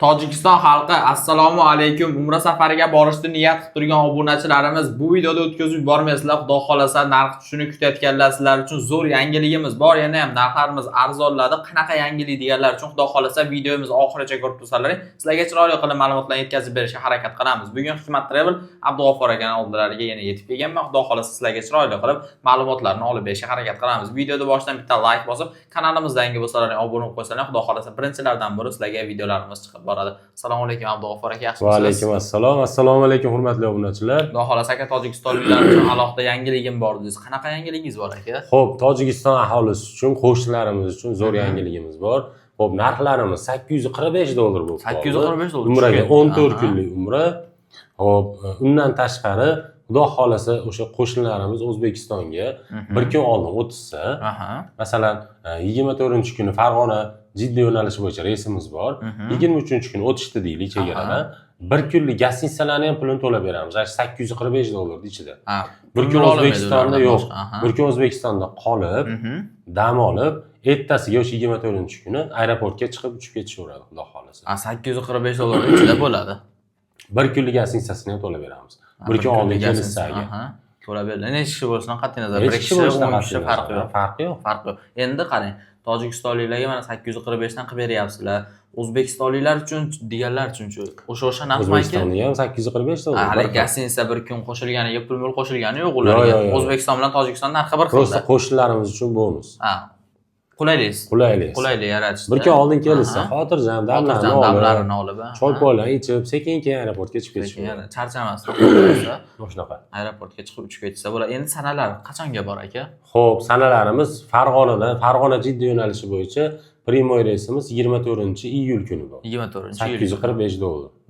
Tojikiston xalqi, assalomu alaykum. Umra safariga borishni niyat qilib turgan obunachilarimiz, bu videoda o'tkazib yubormaysizlar. Xudo xolasa narx tushishini kutayotganlar sizlar uchun zo'r yangiligimiz bor. Yana ham narxlarimiz arzonladi. Qanaqa yangilik deganlar uchun Xudo xolasa videomizni oxirigacha ko'rib tursalaring, sizlarga chiroyli qilib ma'lumotlarni yetkazib berishga harakat qilamiz. Bugun Hikmat Travel Abdug'ofur akaning oldilariga yana yetib kelganman. Xudo xolasa sizlarga chiroyli qilib ma'lumotlarni olib berishga harakat qilamiz. Videoda boshidan bitta like bosib, kanalimizga yangi bo'lsalaring obuna bo'lib qo'ysalaring, Xudo xolasa birinchilardan biri sizlarga videolarimiz chiqib boradi. Assalomu alaykum Abdug'ofur aka, yaxshimisiz? Va alaykum assalom. Assalomu alaykum hurmatli obunachilar. Xudo xolasa aka, tojikistonliklar uchun alohida yangiligim bor dedingiz. Qanaqa yangiligingiz bor aka? Xo'p, Tojikiston aholisi uchun, qo'shnilarimiz uchun zo'r yangiligimiz bor. Xo'p, narxlarimiz $845 bo'lib qoldi. $845 Umraga 14 kunlik umra. Xo'p, undan tashqari Xudo xolasa o'sha qo'shnilarimiz O'zbekistonga bir kun oldin o'tsa, masalan, 24-kuni Farg'ona Jidda yo'nalishi bo'yicha reysimiz bor. 23-kuni o'tishdi deylik chegaradan. Bir kunlik gostinitsalarni ham pulini to'lab beramiz. $845 ichida. Bir kun O'zbekistonda yo'q. Bir kun O'zbekistonda qolib, dam olib, ertasiga o'sha 24-kuni aeroportga chiqib uchib ketishaveradi, Xudo xolasa. $845 ichida bo'ladi. Bir kunlik gostinitsasini ham to'lab beramiz. Bir kun oldin kelsaga. To'lab beriladi. Necha kishi bo'lishidan qat'iy nazar, bir kishi 10 kishi farqi yo'q. Farqi yo'q. Endi qarang, tojikistonliklarga mana 845 dan qilib beryapsizlar. O'zbekistonliklar uchun deganlar uchun-chi o'sha narxmi aka? O'zbekistonda ham $845. Hali gostinitsa bir kun qo'shilganiga pul qo'shilgani yo'q ularga. O'zbekiston bilan Tojikiston narxi bir xil. Prosta qo'shnilarimiz uchun bonus. Qulaylik yaratishdi. Bir kun oldin kelsa, xotirjam damlarini olib, choy poylar ichib, sekin-keyin aeroportga chiqib ketish. Charchamasdan shunaqa. Aeroportga chiqib uchib ketsa bo'ladi. Endi sanalar qachonga bor aka? Xo'p, sanalarimiz Farg'ona Jidda yo'nalishi bo'yicha primoy reysimiz 24-iyul kuni bor. 24-iyul. $845.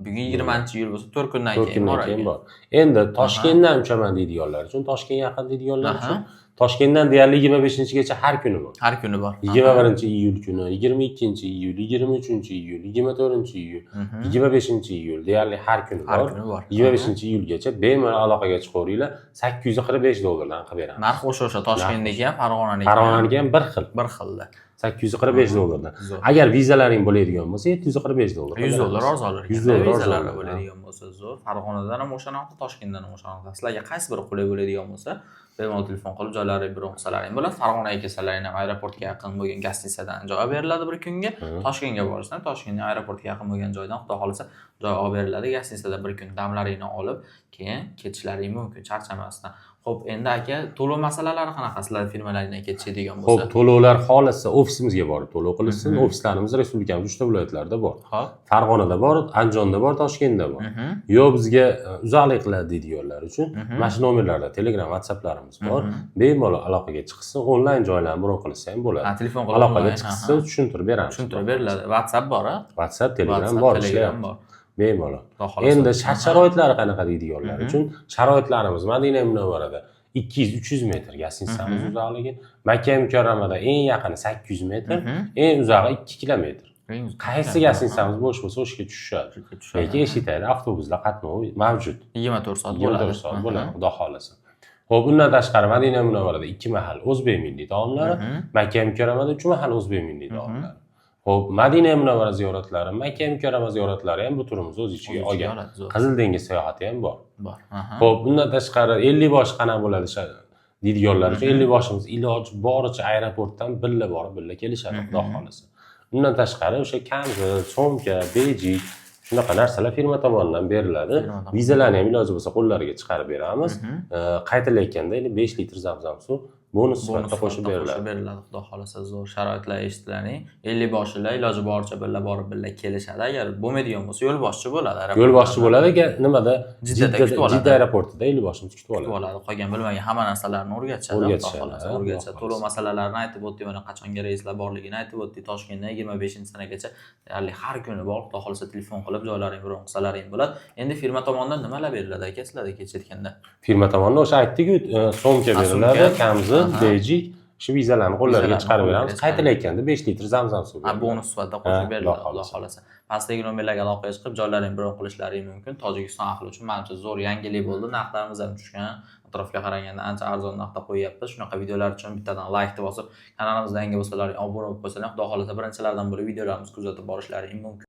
Bugun 20-iyul bo'lsa 4 kundan keyin bor. Endi Toshkentdan uchaman deydiganlar uchun, Toshkent yaqin deydiganlar uchun Toshkentdan deyarli 25-gacha har kuni bor. Har kuni bor. 21-iyul kuni, 22-iyul, 23-iyul, 24-iyul, 25-iyul deyarli har kuni bor. 25-iyulgacha bemalol aloqaga chiqaveringlar. $845 dan qilib beramiz. Narx o'sha Toshkentdagi ham, Farg'onaniki ham bir xil. Bir xilda. $845 dan. Agar vizalaring bo'ladigan bo'lsa, $745. $100 arzonroq. Vizalar bo'ladigan bo'lsa zo'r. Farg'onadan ham o'shanaqa, Toshkentdan ham o'shanaqa. Sizlarga qaysi biri qulay bo'ladigan bo'lsa, bemalol telefon qilib joylaringizni bir o'qsalaring bo'ladi. Farg'onaga kelsalaring ham aeroportga yaqin bo'lgan gostinitsadan joy beriladi bir kunga. Toshkentga borishdan Toshkentning aeroportga yaqin bo'lgan joydan Xudo xolasa joy olib beriladi. Gostinitsada bir kun damlaringni olib, keyin ketishlaring mumkin charchamasdan. Xo'p, endi aka, to'lov masalalari qanaqa sizlar firmalaringdan ketishadigan bo'lsa? Xo'p, to'lovlar xohlasa ofisimizga borib to'lov qilishsin. Ofislarimiz respublikamiz 3 ta viloyatlarda bor. Farg'onada bor, Andijonda bor, Toshkentda bor. Yo bizga uzoqlik qiladi deydiganlar uchun mana shu nomerlarda Telegram, WhatsApplarimiz bor. Bemalol aloqaga chiqsin, onlayn joylarni bron qilsa ham bo'ladi. Telefon qilib aloqaga chiqsa tushuntirib beramiz. Tushuntirib beriladi. WhatsApp bor, WhatsApp, Telegram bor, ishlayapti. Bemalol. Endi shart-sharoitlari qanaqa deydiganlar uchun sharoitlarimiz Madina Munavvarada 200-300 metr gostinitsamiz uzoqligi, Makka Mukarramada eng yaqini 800 metr, eng uzog'i 2 kilometr. Qaysi gostinitsamiz bo'sh bo'lsa o'shga tushishadi. Lekin eshitadi, avtobuslar qatnovi mavjud. 24 soat bo'ladi, Xudo xolasa. Xo'p, bundan tashqari Madina Munavvarada 2 mahal o'zbek milliy taomlari, Makka Mukarramada 3 mahal o'zbek milliy taomlari. Xo'p, Madina Munavvara ziyoratlari, Makka Mukarrama ziyoratlari ham bu turimiz o'z ichiga olgan. Qizil dengiz sayohati ham bor. Xo'p, bundan tashqari 50 bosh qana bo'ladi deydiganlar uchun 50 boshimiz iloji boricha aeroportdan billa borib, billa kelishadi, Xudo xolasa. Bundan tashqari o'sha kamzul, so'mka, bejik shunaqa narsalar firma tomonidan beriladi. Vizalarni ham iloji bo'lsa qo'llariga chiqarib beramiz. Qaytilayotganda 5 litr zamzam suv bonus sifatida qo'shib beriladi. Xudo xolasa zo'r sharoitlar eshitdilaring. 50 boshlar iloji boricha billa borib billa kelishadi. Agar bo'lmaydigan bo'lsa yo'lboshchi bo'ladi. Yo'lboshchi bo'ladi. Nimada? Jidda aeroportida 50 boshimiz kutib oladi. Qolgan bilmagan hamma narsalarni o'rgatishadi. To'lov masalalarini aytib o'tdi, mana qachonga reyslar borligini aytib o'tdi. Toshkentdan 25-sanagacha deyarli har kuni bor. Xudo xolasa telefon qilib joylaring biron qilsalaring bo'ladi. Endi firma tomonidan nimalar beriladi aka sizlarga kechayotganda? Firma tomonidan o'sha aytdik-ku, so'mka beriladi, kamzi, bejik, shu vizalarni qo'llariga chiqarib beramiz. Qaytilayotganda 5 litr zamzam suv. Bonus sifatida qo'shib beriladi, Xudo xolasa. Pastdagi nomerlarga aloqaga chiqib joylaring biron qilishlaring mumkin. Tojikiston ahli uchun menimcha zo'r yangilik bo'ldi. Narxlarimiz ham tushgan. Atrofga qaraganda ancha arzon narxda qo'yyapmiz. Shunaqa videolar uchun bittadan like bosib, kanalimizga yangi bo'lsalaring obuna bo'lib qo'ysalaring, Xudo xolasa birinchilardan bo'lib videolarimizni kuzatib borishlaring mumkin.